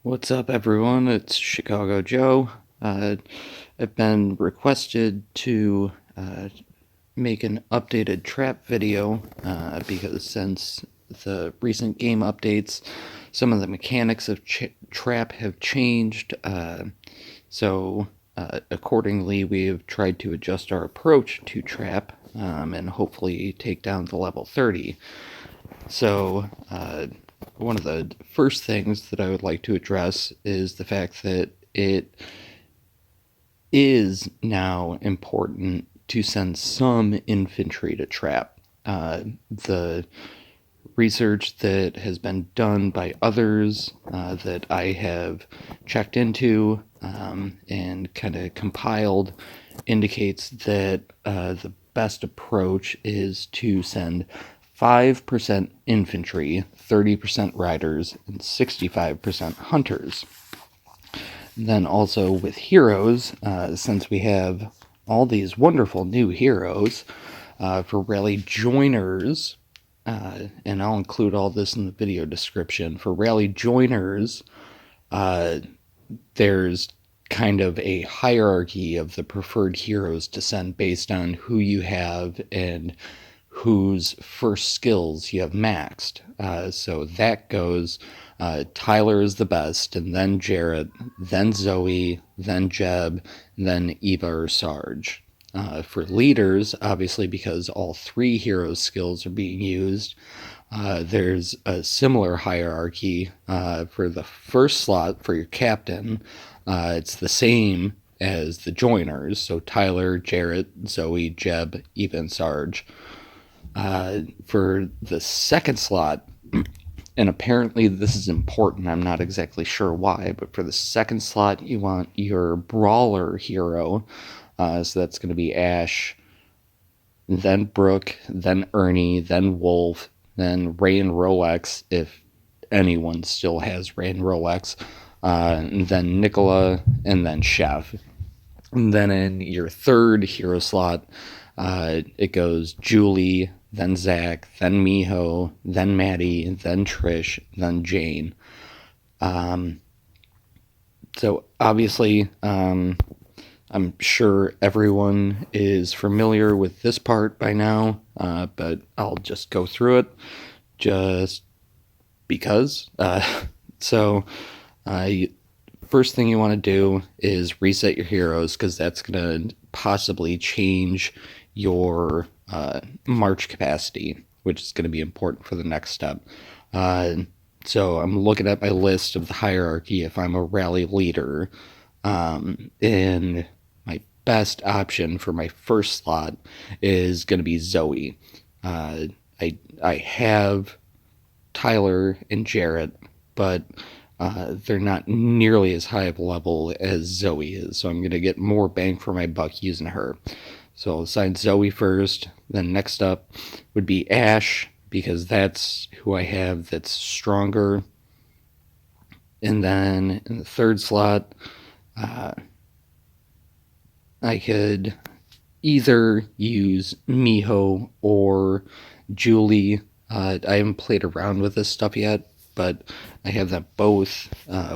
What's up, everyone? It's Chicago Joe. I've been requested to make an updated trap video because since the recent game updates, some of the mechanics of trap have changed. So accordingly, we have tried to adjust our approach to trap and hopefully take down the level 30. So, one of the first things that I would like to address is the fact that it is now important to send some infantry to trap. The research that has been done by others that I have checked into and kind of compiled indicates that the best approach is to send 5% infantry, 30% riders, and 65% hunters. Then also with heroes, since we have all these wonderful new heroes for rally joiners, and I'll include all this in the video description. For rally joiners, there's kind of a hierarchy of the preferred heroes to send based on who you have and whose first skills you have maxed. So that goes Tyler is the best, and then Jarrett, then Zoe, then Jeb, then Eva or Sarge. For leaders, obviously, because all three heroes' skills are being used, there's a similar hierarchy for the first slot for your captain. It's the same as the joiners, so Tyler, Jarrett, Zoe, Jeb, Eva, and Sarge. For the second slot, and apparently this is important, I'm not exactly sure why, but for the second slot, you want your brawler hero. So that's going to be Ash, then Brooke, then Ernie, then Wolf, then Ray and Rolex, if anyone still has Ray and Rolex, and then Nicola, and then Chef. And then in your third hero slot, it goes Julie, then Zach, then Miho, then Maddie, then Trish, then Jane. So obviously, I'm sure everyone is familiar with this part by now, but I'll just go through it just because. So, first thing you want to do is reset your heroes because that's going to possibly change your march capacity, which is going to be important for the next step. So I'm looking at my list of the hierarchy if I'm a rally leader, and my best option for my first slot is going to be Zoe. I have Tyler and Jarrett, but they're not nearly as high of a level as Zoe is, so I'm going to get more bang for my buck using her. So I'll assign Zoe first, then next up would be Ash, because that's who I have that's stronger. And then in the third slot, I could either use Miho or Julie. I haven't played around with this stuff yet, but I have them both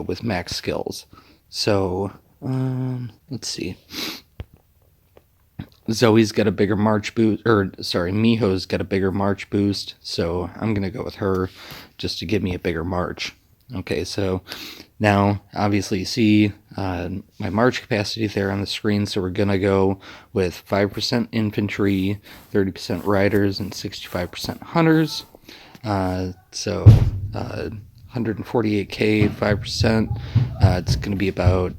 with max skills. So, let's see. Zoe's got a bigger march boost, Miho's got a bigger march boost, so I'm going to go with her just to give me a bigger march. Okay, so now, obviously, you see my march capacity there on the screen, so we're going to go with 5% infantry, 30% riders, and 65% hunters. So 148k, 5%. It's going to be about...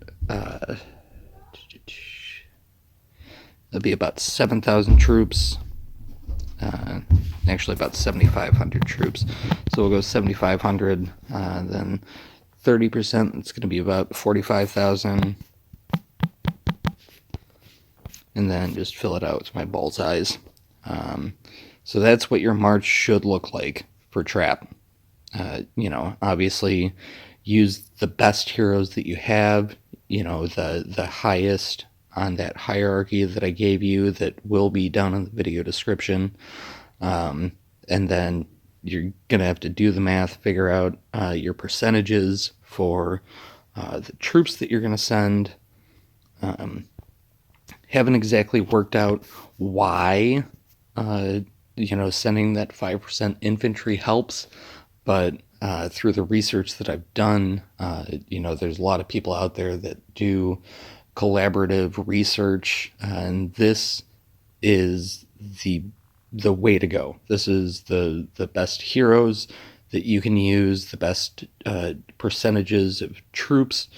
That'll be about 7,000 troops. Actually, about 7,500 troops. So we'll go 7,500. Then 30%, it's going to be about 45,000. And then just fill it out with my bullseyes. So that's what your march should look like for trap. Obviously, use the best heroes that you have. The highest on that hierarchy that I gave you that will be down in the video description. And then you're going to have to do the math, figure out your percentages for the troops that you're going to send. Haven't exactly worked out why, sending that 5% infantry helps, but through the research that I've done, there's a lot of people out there that do collaborative research, and this is the way to go. This is the best heroes that you can use, the best percentages of troops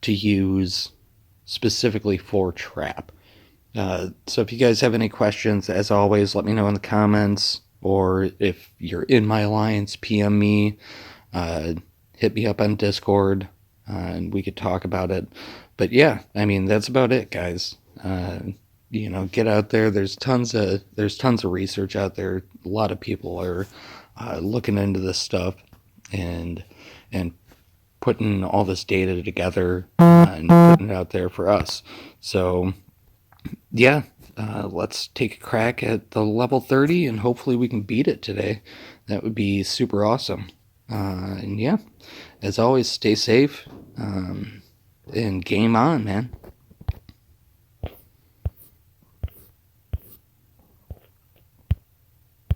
to use specifically for trap. So if you guys have any questions, as always, let me know in the comments, or if you're in my alliance, PM me, hit me up on Discord, and we could talk about it. But yeah, I mean, that's about it, guys. Get out there. There's tons of research out there. A lot of people are looking into this stuff and putting all this data together and putting it out there for us. So yeah, let's take a crack at the level 30 and hopefully we can beat it today. That would be super awesome. And yeah, as always, stay safe and game on, man.